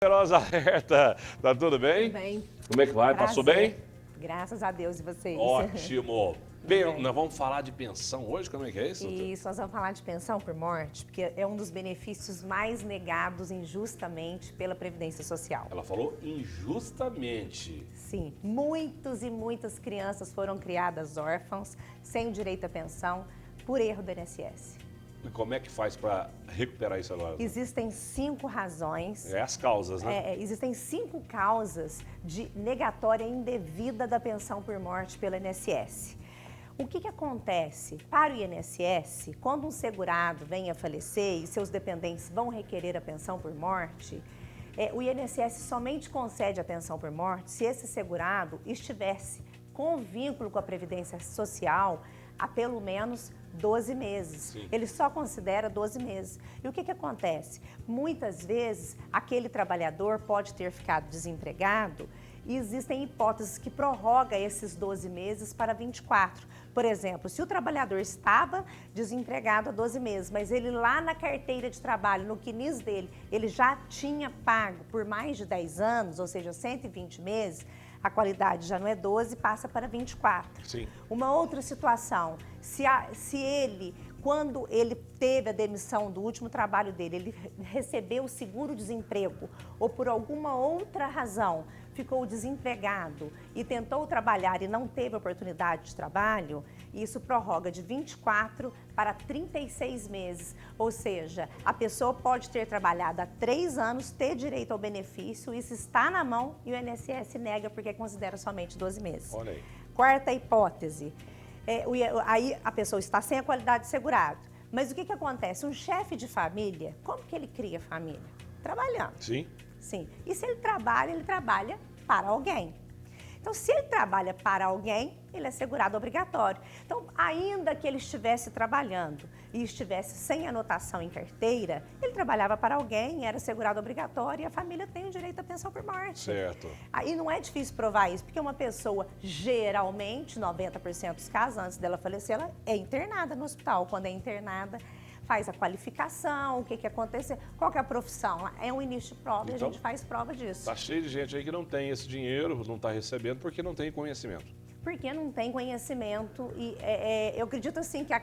Poderosa Alerta, tá tudo bem? Tudo bem. Como é que vai? Prazer. Passou bem? Graças a Deus e vocês. Ótimo. Bem. Nós vamos falar de pensão hoje, como é que é isso? Isso, nós vamos falar de pensão por morte, porque é um dos benefícios mais negados injustamente pela Previdência Social. Ela falou injustamente. Sim, muitos e muitas crianças foram criadas órfãos, sem o direito à pensão, por erro do INSS. E como é que faz para recuperar isso agora? Existem 5 razões. É as causas, né? Existem 5 causas de negatória indevida da pensão por morte pelo INSS. O que acontece? Para o INSS, quando um segurado vem a falecer e seus dependentes vão requerer a pensão por morte, o INSS somente concede a pensão por morte se esse segurado estivesse com vínculo com a Previdência Social há pelo menos 12 meses. Sim. Ele só considera 12 meses. E o que acontece? Muitas vezes, aquele trabalhador pode ter ficado desempregado e existem hipóteses que prorrogam esses 12 meses para 24. Por exemplo, se o trabalhador estava desempregado há 12 meses, mas ele lá na carteira de trabalho, no CNIS dele, ele já tinha pago por mais de 10 anos, ou seja, 120 meses, a qualidade já não é 12, passa para 24. Sim. Uma outra situação, se ele, quando ele teve a demissão do último trabalho dele, ele recebeu o seguro-desemprego ou por alguma outra razão ficou desempregado e tentou trabalhar e não teve oportunidade de trabalho, isso prorroga de 24 para 36 meses. Ou seja, a pessoa pode ter trabalhado há 3 anos, ter direito ao benefício, isso está na mão e o INSS nega porque considera somente 12 meses. Olha aí. Quarta hipótese, aí a pessoa está sem a qualidade de segurado. Mas o que acontece? Um chefe de família, como que ele cria família? Trabalhando. Sim. Sim. E se ele trabalha para alguém. Então, se ele trabalha para alguém, ele é segurado obrigatório. Então, ainda que ele estivesse trabalhando e estivesse sem anotação em carteira, ele trabalhava para alguém, era segurado obrigatório e a família tem o direito à pensão por morte. Certo. Aí não é difícil provar isso, porque uma pessoa, geralmente, 90% dos casos, antes dela falecer, ela é internada no hospital. Quando é internada, faz a qualificação, o que aconteceu, qual que é a profissão. É um início de prova e a gente faz prova disso. Tá cheio de gente aí que não tem esse dinheiro, não está recebendo porque não tem conhecimento. Porque não tem conhecimento e eu acredito assim que a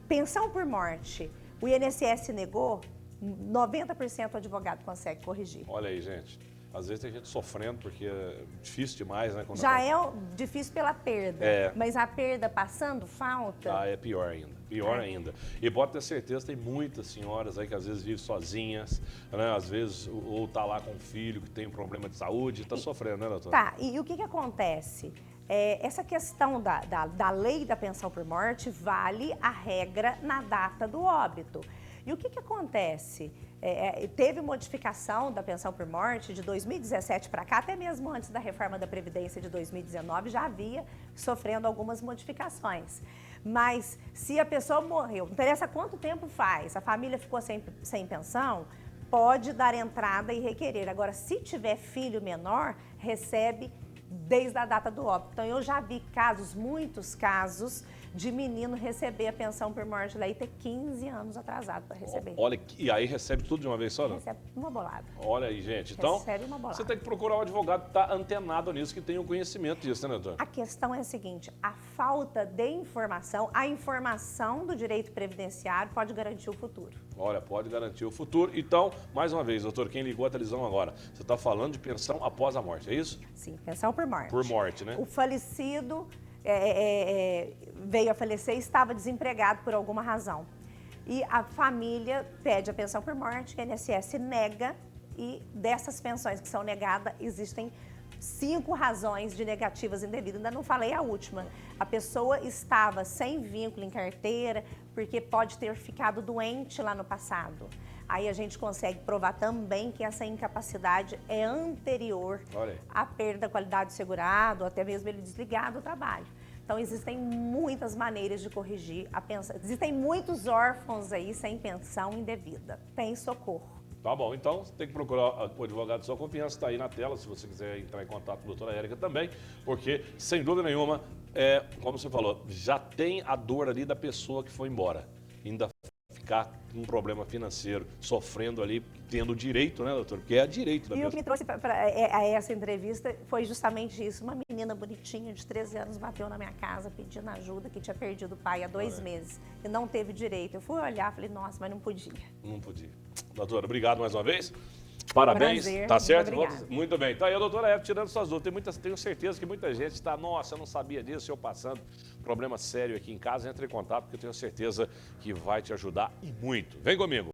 pensão por morte, o INSS negou, 90% o advogado consegue corrigir. Olha aí, gente. Às vezes tem gente sofrendo porque é difícil demais, né? Já é difícil pela perda, mas a perda passando falta... Ah, é pior ainda, ainda. E pode ter certeza, tem muitas senhoras aí que às vezes vivem sozinhas, né? Às vezes, ou tá lá com um filho que tem um problema de saúde, tá sofrendo, né, doutora? Tá, e o que acontece? Essa questão da lei da pensão por morte vale a regra na data do óbito. E o que acontece? Teve modificação da pensão por morte de 2017 para cá, até mesmo antes da reforma da Previdência de 2019, já havia sofrendo algumas modificações. Mas se a pessoa morreu, não interessa quanto tempo faz, a família ficou sem pensão, pode dar entrada e requerer. Agora, se tiver filho menor, recebe desde a data do óbito. Então, eu já vi casos, muitos casos, de menino receber a pensão por morte lá e ter 15 anos atrasado para receber. Olha, e aí recebe tudo de uma vez só, não? Recebe uma bolada. Olha aí, gente. Então, recebe uma bolada. Você tem que procurar um advogado que está antenado nisso, que tenha o conhecimento disso, né, doutor? A questão é a seguinte, a falta de informação, a informação do direito previdenciário pode garantir o futuro. Olha, pode garantir o futuro. Então, mais uma vez, doutor, quem ligou a televisão agora, você está falando de pensão após a morte, é isso? Sim, pensão por morte. Por morte, né? O falecido veio a falecer e estava desempregado por alguma razão. E a família pede a pensão por morte, que a INSS nega, e dessas pensões que são negadas, existem 5 razões de negativas indevidas. Ainda não falei a última. A pessoa estava sem vínculo em carteira, porque pode ter ficado doente lá no passado. Aí a gente consegue provar também que essa incapacidade é anterior à perda da qualidade do segurado, ou até mesmo ele desligado do trabalho. Então, existem muitas maneiras de corrigir a pensão. Existem muitos órfãos aí sem pensão indevida. Tem socorro. Tá bom, então você tem que procurar o advogado de sua confiança, está aí na tela, se você quiser entrar em contato com a doutora Érica também, porque, sem dúvida nenhuma, como você falou, já tem a dor ali da pessoa que foi embora. Ainda ficar com um problema financeiro, sofrendo ali, tendo direito, né, doutor? Porque é direito da E o pessoa. que me trouxe para essa entrevista foi justamente isso. Uma menina bonitinha de 13 anos bateu na minha casa pedindo ajuda, que tinha perdido o pai há 2 meses e não teve direito. Eu fui olhar, falei, nossa, mas não podia. Não podia. Doutora, obrigado mais uma vez. Parabéns, Prazer, tá certo? muito obrigada. Muito bem. Tá aí a doutora Eva tirando suas dúvidas. Tenho certeza que muita gente está, nossa, eu não sabia disso, eu passando problema sério aqui em casa, entre em contato, porque eu tenho certeza que vai te ajudar e muito. Vem comigo.